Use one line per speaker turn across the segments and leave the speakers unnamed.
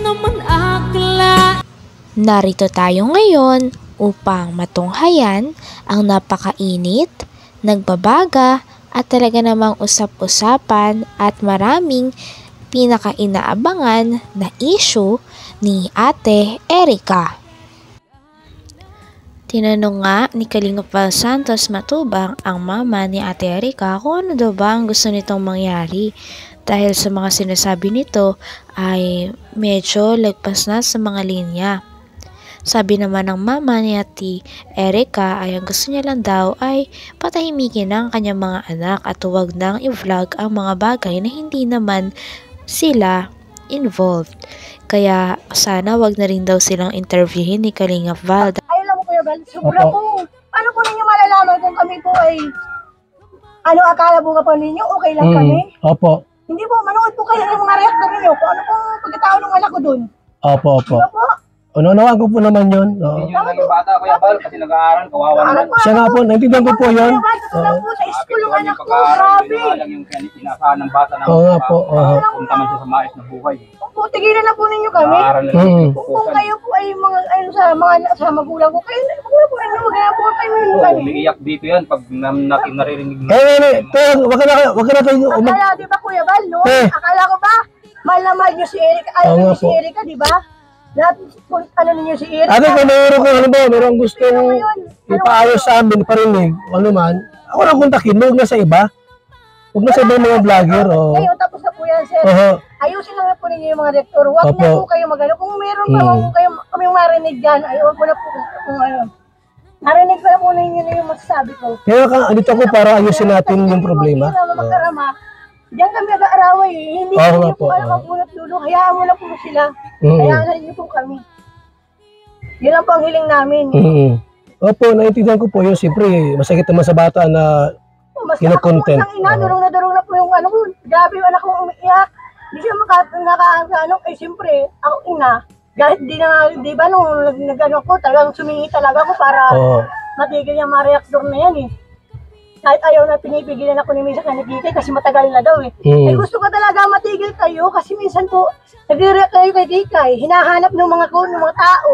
naman akla.
Narito tayo ngayon upang matunghayan ang napakainit, nagbabaga at talaga namang usap-usapan at maraming pinaka-inaabangan na issue ni Ate Erica. Tinanong nga ni Kalingap Val Santos Matubang ang mama ni Ate Erica kung ano daw ba ang gusto nitong mangyari dahil sa mga sinasabi nito ay medyo lagpas na sa mga linya. Sabi naman ng mama ni Ate Erica ay ang gusto niya lang daw ay patahimikin ang kanyang mga anak at huwag nang i-vlog ang mga bagay na hindi naman sila involved. Kaya sana wag na rin daw silang interviewin ni Kalingap Val.
Ay, alam mo Kuya Val, sobra po. Paano po ninyo malalaman kung kami po ay akala po ka pa ninyo, okay lang kami?
Opo.
Hindi po, manood po kayo ng mga reactor ninyo kung ano po pagkatao ng anak ko dun.
Opo.
Diba po?
Unawaan ko po naman yun.
Hindi yun naging bata, Kuya Val, kasi nag-aaral, kawawa naman.
Siya nga po, naintindihan ko po yun.
Kuya Val, po sa school yung anak ko,
pag-aaral,
grabe.
lang yung inasahan ng bata na
Oo nga po,
punta man siya sa mais na buhay.
Po, tigilan na po ninyo kami.
Nag-aaral na lang yung
Kung kayo po ay sa magulang ko, kayo na po rin, wag na po kayo ninyo kami.
umiiyak dito yan pag naririnig mo.
Wag ka na kayo.
Akala, di ba Kuya Val, no? Akala ko ba, mahal na mahal niyo si Erica,
Oo nga
ayaw niyo si
po.
Erica, di ba? Lahat, ano ninyo si Erica.
Ate, kung mayroong gustong ipaayos sa amin, parinig, ano man, ako na kontakin, huwag na sa iba. Huwag na sa ibang mga vlogger.
Ngayon, tapos na po yan, sir. Ayusin lang po ninyo yung mga rektor. Huwag na po kayo magano. Kung meron pa po kayo, kaming marinig dyan, ay huwag mo na po kung ano. Narinig pa na po ninyo na yung masasabi ko.
Kaya andito ako para ayusin natin yung problema.
Hindi naman magkarama. Diyan kami nag-aaraway eh. Hindi
Oo
niyo
nga
po
po,
alam ang punot dulo. Hayaan mo na po sila. Hayaan na niyo po kami. Yun lang po ang hiling namin.
Opo, naintindihan ko po yun. Siyempre, masakit naman sa bata na
Mas
kino-content.
Ang ina, durong na po yung ano ko. Grabe yung anak ko umiiyak. Hindi siya ano, eh siyempre, ako ina. Kahit di ba nung nag-ano ko, talagang sumingi talaga ako para matigil yung mga reaktor na yan eh. Kahit ayaw na pinipigilan ako ni Misa Kanigite kasi matagal na daw eh. Ay gusto ko talaga matigil kayo kasi minsan po, nagre-react kayo kay Dikay, hinahanap ng mga tao.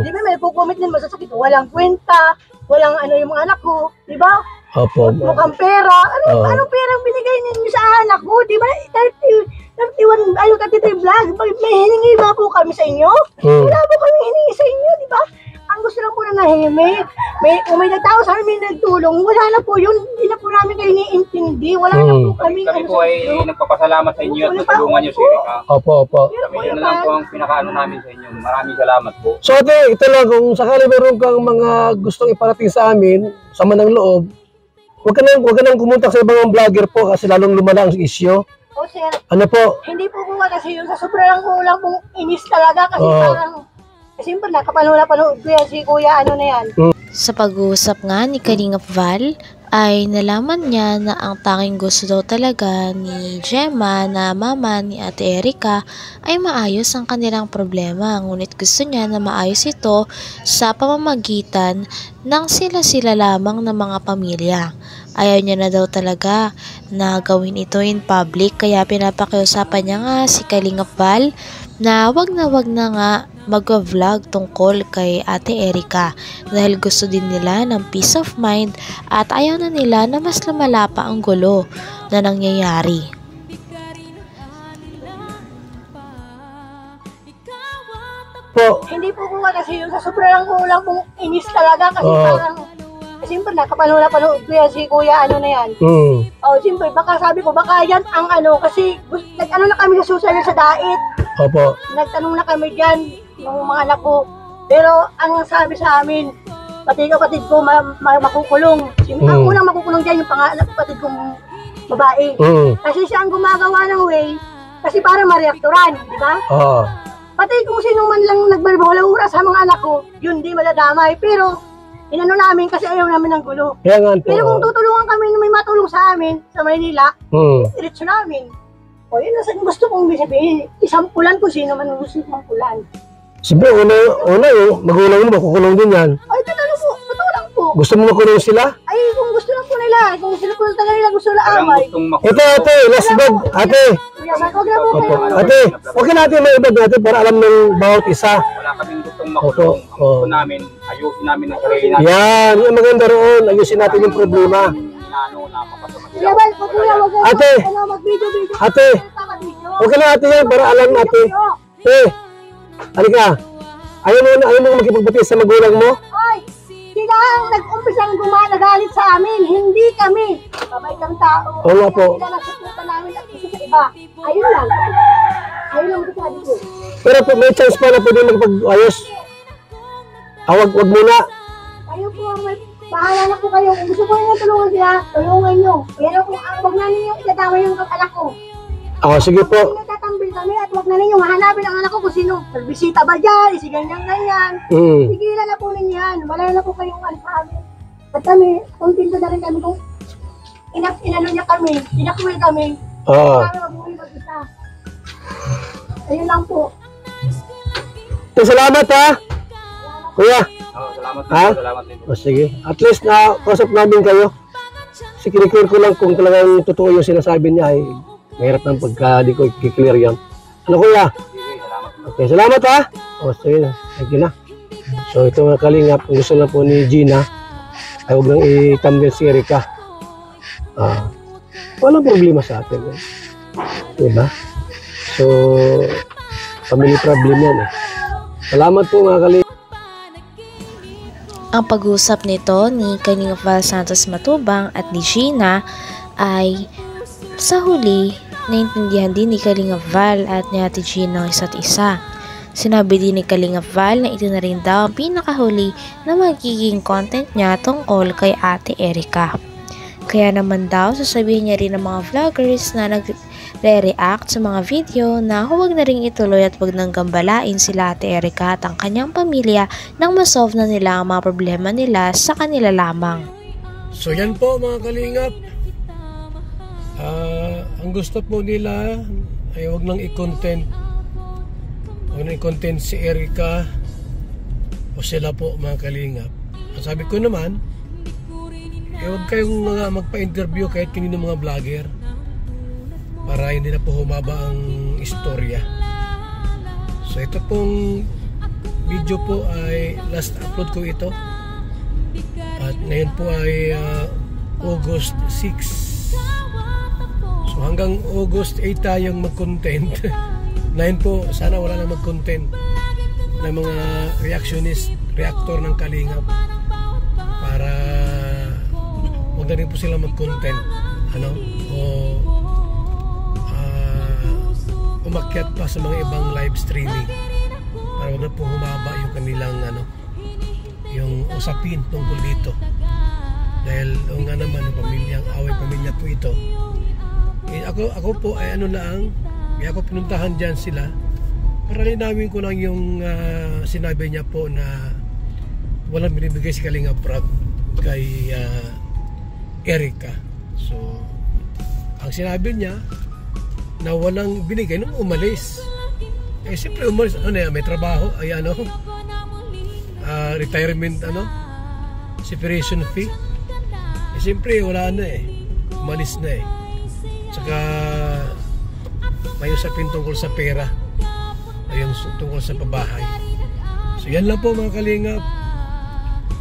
Di ba may nagpo-comment din masasakit, walang kwenta, walang ano yung mga anak ko, di ba?
Opo.
Mukhang pera. Anong perang binigay ninyo sa anak ko? Di ba? 33 vlog. May hiningi ba po kami sa inyo? Wala po kami hiningi sa inyo, di ba? Ang gusto lang po na nahingi, may nagtao sa amin, may nagtulong. Wala na po yun. Hindi na po namin kayo niintindi. Wala na po kami.
Kami po ay nagpapasalamat sa inyo at natulungan niyo si Erica.
Opo.
Kami yun na lang po ang pinakaano namin sa inyo. Maraming salamat po.
So ate, ito lang, kung sakali meron kang mga gustong iparating sa amin, sama ng loob, huwag ka nang kumuntak sa ibang vlogger po kasi lalong lumala ang issue.
O sir,
Ano po?
hindi po po kasi yun sa sobrang kulang pong inis talaga kasi parang siyempre nakapanood ko yan si kuya ano na yan.
Sa pag-uusap nga ni Kalingap Val ay nalaman niya na ang tanging gusto daw talaga ni Gemma na mama ni Ate Erica ay maayos ang kanilang problema. Ngunit gusto niya na maayos ito sa pamamagitan ng sila-sila lamang ng mga pamilya. Ayaw niya na daw talaga na gawin ito in public kaya pinapakiusapan niya nga si Kalingap Val na wag na nga mag-vlog tungkol kay Ate Erica dahil gusto din nila ng peace of mind at ayaw na nila na mas lumala pa ang gulo na nangyayari.
Hindi po ko kasi yun sa sobrang kulang pong inis talaga kasi parang siyempre nakapanood ko yan si kuya ano na yan. Siyempre baka sabi ko baka yan ang ano kasi nag-ano na kami sa social sa dait.
Opo.
Nagtanong na kami dyan ng mga anak ko. Pero ang sabi sa amin, pati kapatid ko makukulong. Ang unang makukulong dyan yung kapatid kong babae. Kasi siya ang gumagawa ng way kasi para ma-reaktoran, di ba? Pati kung sino man lang nagbalbala sa mga anak ko, yun di maladamay. Pero inano namin kasi ayaw namin ng gulo. Pero kung tutulungan kami na may matulong sa amin sa Maynila, diretso namin. O yun ang gusto kong sabihin, isampulan kung sino man gusto isampulan.
Siyempre, una magulang mo, makukulong din yan.
Ay, totoo lang po.
Gusto mo makulong sila?
Ay, kung gusto lang po nila, kung sila po talaga nila gusto na away.
Ito ate, last bag, ate.
Huwag na po
Opo.
kayo.
Ate, okay natin may ibag natin para alam ng bawat isa.
Wala kaming gustong makulong. Ang
Opo.
gusto namin, ayusin namin ang sarili namin.
Yan, yung maganda roon. Ayusin natin yung problema.
Inaano na mapasama
Kuya Val, huwag kayo.
Ate.
Mag-video.
Ate, okay lang ate yan para alam natin. Halika. Ayaw mo makipagbati sa magulang mo?
Ay, sila ang nag-umpisang nagalit sa amin, hindi kami. Babay kang tao.
Oo nga po.
Sila nagsusuta namin at isa sa iba. Ayun lang. Ayun lang masasabi ko.
Pero po, may chance pa na pwede magpag-ayos. Wag muna.
Kayo po, bahala na po kayo. Kung gusto ko nyo tulungan sila, tulungan nyo. Pero kung wag na ninyo itatama yung anak ko.
Sige po.
Nagtatambil kami at wag na ninyo mahanapin ang anak ko kung sino. Nagbisita ba dyan, isi ganyan. Sigilan na po ninyo yan. Wala na po kayong sa amin. At kami, kontento na rin kami kung inano niya kami, inakwil kami. Kami mag-uwi mag-isa. Ayun lang po.
Salamat ha. Kuya.
Salamat
Ha?
din. Salamat din.
Sige. At least na kausap namin kayo. Kasi kiniklear ko lang kung talagang totoo yung sinasabi niya ay mahirap ng pagka di ko i-clear yan. Ano kuya?
Sige, salamat.
Okay, salamat ha. Sige. Thank you na. So ito mga kalingap, ang gusto na po ni Gina ay huwag nang i-thumbnail si Erica. Walang problema sa atin. Diba? So, family problem yan eh. Salamat po mga kalingap.
Ang pag-uusap nito ni Kalinga Val Santos Matubang at ni Gina ay sa huli, naintindihan din ni Kalinga Val at ni Ate Gina ang isa't isa. Sinabi din ni Kalinga Val na ito na rin daw ang pinakahuli na magiging content niya tungkol kay Ate Erica. Kaya naman daw sasabihin niya rin ng mga vloggers na nagre-react sa mga video na huwag na rin ituloy at huwag nang gambalain sila Ate Erica at ang kanyang pamilya nang masolve na nila ang mga problema nila sa kanila lamang.
So yan po mga kalingap. Ang gusto po nila ay huwag nang i-content. Huwag nang i-content si Erica o sila po mga kalingap. Ang sabi ko naman, huwag kayong mga magpa-interview kahit kanino mga vlogger para hindi na po humaba ang istorya. So ito pong video po ay last upload ko ito at ngayon po ay August 6. So hanggang August 8 tayong mag-content. 9 po, sana wala na mag-content ng mga reactor ng Kalingap para huwag na rin po sila mag-content o umakyat pa sa mga ibang live streaming para wag na po humaba yung kanilang yung usapin tungkol dito dahil nga naman ang pamilyang away pamilya po ito. Ako po ay ako pinuntahan dyan sila para linawin ko lang yung sinabi niya po na walang binibigay si Kalinga Prab kay Erica. So ang sinabi niya na walang binigay nung umalis. Siyempre umalis, may trabaho, ay retirement, separation fee. Siyempre wala na umalis na Tsaka may usapin tungkol sa pera, ayun tungkol sa pabahay. So yan lang po mga kalingap.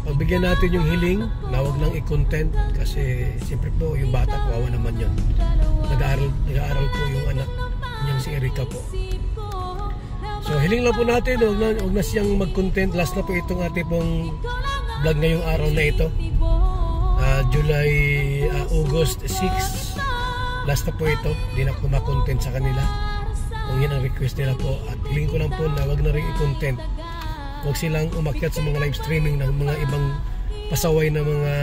Pagbigyan natin yung hiling na huwag nang i-content kasi siyempre po yung bata kawawa naman yun. Nag-aaral po yung anak niyang si Erica po. So hiling lang po natin, huwag na siyang mag-content. Last na po itong ating pong vlog ngayong araw na ito. August 6. Last na po ito. Hindi na ako ma-content sa kanila. Kung yan ang request nila po. At hiling ko lang po na huwag na rin i-content. Huwag silang umakyat sa mga live streaming ng mga ibang pasaway na mga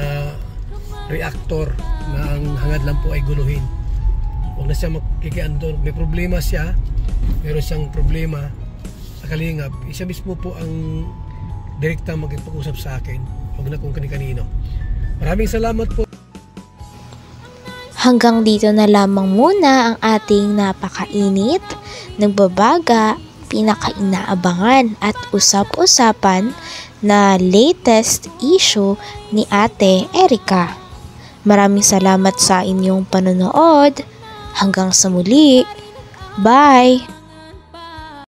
reactor na ang hangad lang po ay guluhin. Huwag na siya makikiandor. May problema siya, meron siyang problema sa Kalingap. Siya mismo po ang direkta magpag-usap sa akin. Huwag na kung kani-kanino. Maraming salamat po.
Hanggang dito na lamang muna ang ating napakainit, nagbabaga, pinakainaabangan at usap-usapan na latest issue ni Ate Erica. Maraming salamat sa inyong panonood. Hanggang sa muli. Bye!